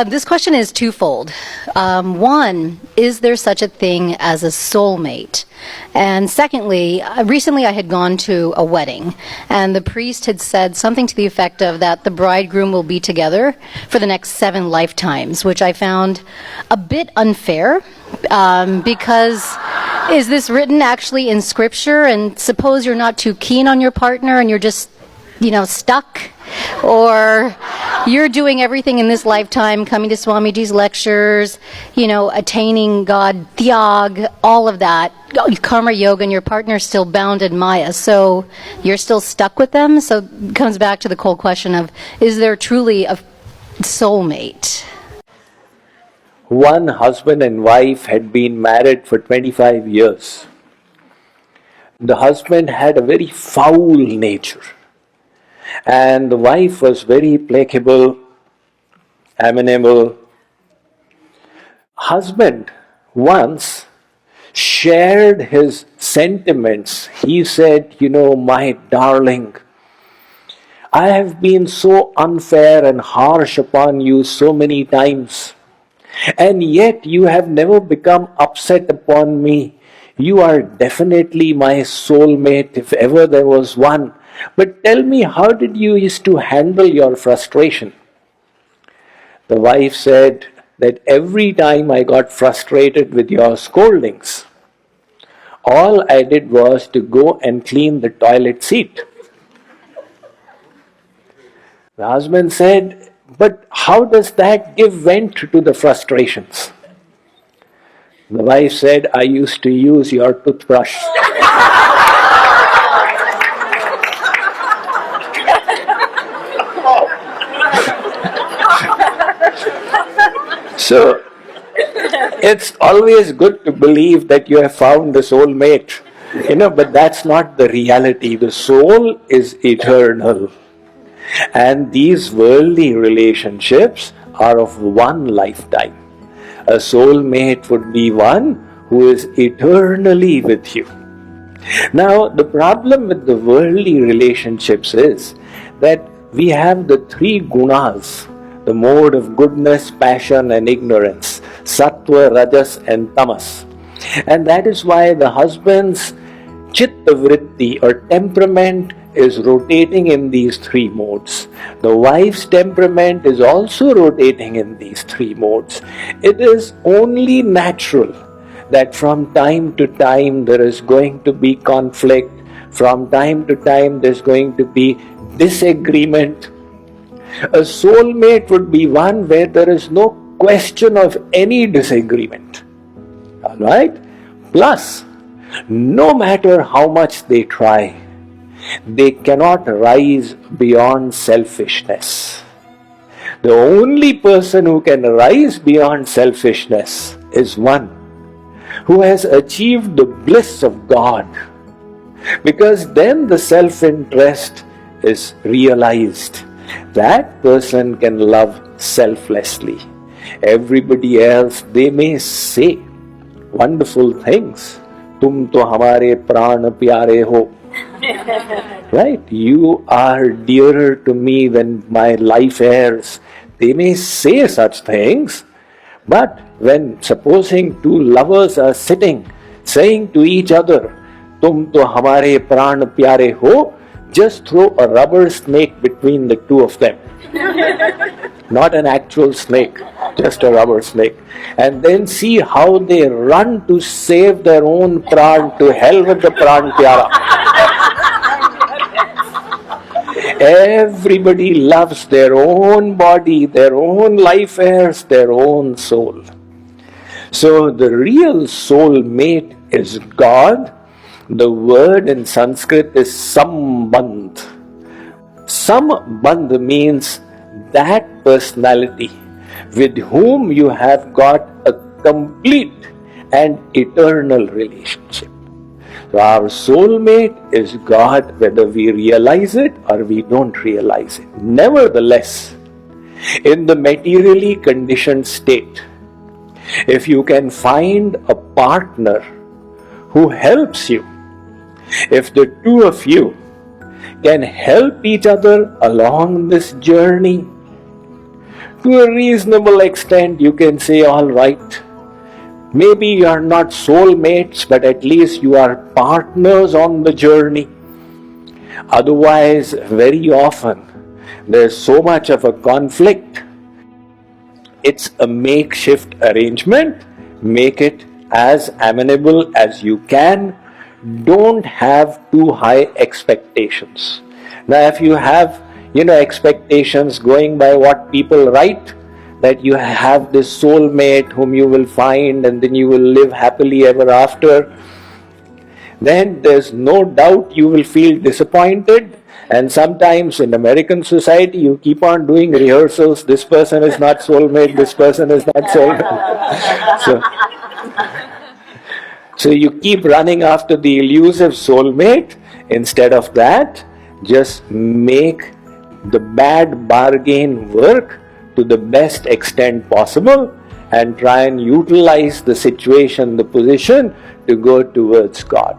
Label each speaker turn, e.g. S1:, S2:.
S1: This question is twofold. One, is there such a thing as a soulmate? And secondly, recently I had gone to a wedding, and the priest had said something to the effect of that the bridegroom will be together for the next 7 lifetimes, which I found a bit unfair, because is this written actually in Scripture? And suppose you're not too keen on your partner and you're just, stuck, or you're doing everything in this lifetime, coming to Swamiji's lectures, attaining God, Tyag, all of that, karma yoga, and your partner's still bound in Maya, so you're still stuck with them. So it comes back to the whole question of, is there truly a soulmate?
S2: One husband and wife had been married for 25 years. The husband had a very foul nature, and the wife was very placable, amenable. Husband once shared his sentiments. He said, my darling, I have been so unfair and harsh upon you so many times, and yet you have never become upset upon me. You are definitely my soulmate, if ever there was one. But tell me, how did you used to handle your frustration? The wife said that every time I got frustrated with your scoldings, all I did was to go and clean the toilet seat. The husband said, but how does that give vent to the frustrations? The wife said, I used to use your toothbrush. So, it's always good to believe that you have found the soulmate, but that's not the reality. The soul is eternal. And these worldly relationships are of one lifetime. A soulmate would be one who is eternally with you. Now, the problem with the worldly relationships is that we have the 3 gunas, the mode of goodness, passion and ignorance, sattva, rajas and tamas. And that is why the husband's chitta vritti or temperament is rotating in these 3 modes. The wife's temperament is also rotating in these 3 modes. It is only natural that from time to time there is going to be conflict, from time to time there's going to be disagreement. A soulmate would be one where there is no question of any disagreement. Alright? Plus, no matter how much they try, they cannot rise beyond selfishness. The only person who can rise beyond selfishness is one who has achieved the bliss of God, because then the self-interest is realized. That person can love selflessly. Everybody else, they may say wonderful things. Tum to hamare pran pyare ho. Right? You are dearer to me than my life heirs. They may say such things, but when supposing 2 lovers are sitting, saying to each other, Tum to hamare pran pyare ho, just throw a rubber snake between the 2 of them. Not an actual snake, just a rubber snake. And then see how they run to save their own pran. To hell with the pran pyara. Everybody loves their own body, their own life heirs, their own soul. So the real soul mate is God. The word in Sanskrit is sambandh. Sambandh means that personality with whom you have got a complete and eternal relationship. So our soulmate is God, whether we realize it or we don't realize it. Nevertheless, in the materially conditioned state, if you can find a partner who helps you, if the 2 of you can help each other along this journey To a reasonable extent, you can say, all right, maybe you are not soulmates, but at least you are partners on the journey. Otherwise, very often, there's so much of a conflict. It's a makeshift arrangement. Make it as amenable as you can. Don't have too high expectations. Now, if you have, expectations going by what people write, that you have this soulmate whom you will find and then you will live happily ever after, then there's no doubt you will feel disappointed. And sometimes in American society, you keep on doing rehearsals. This person is not soulmate, this person is not soulmate. So you keep running after the elusive soulmate. Instead of that, just make the bad bargain work to the best extent possible and try and utilize the situation, the position to go towards God.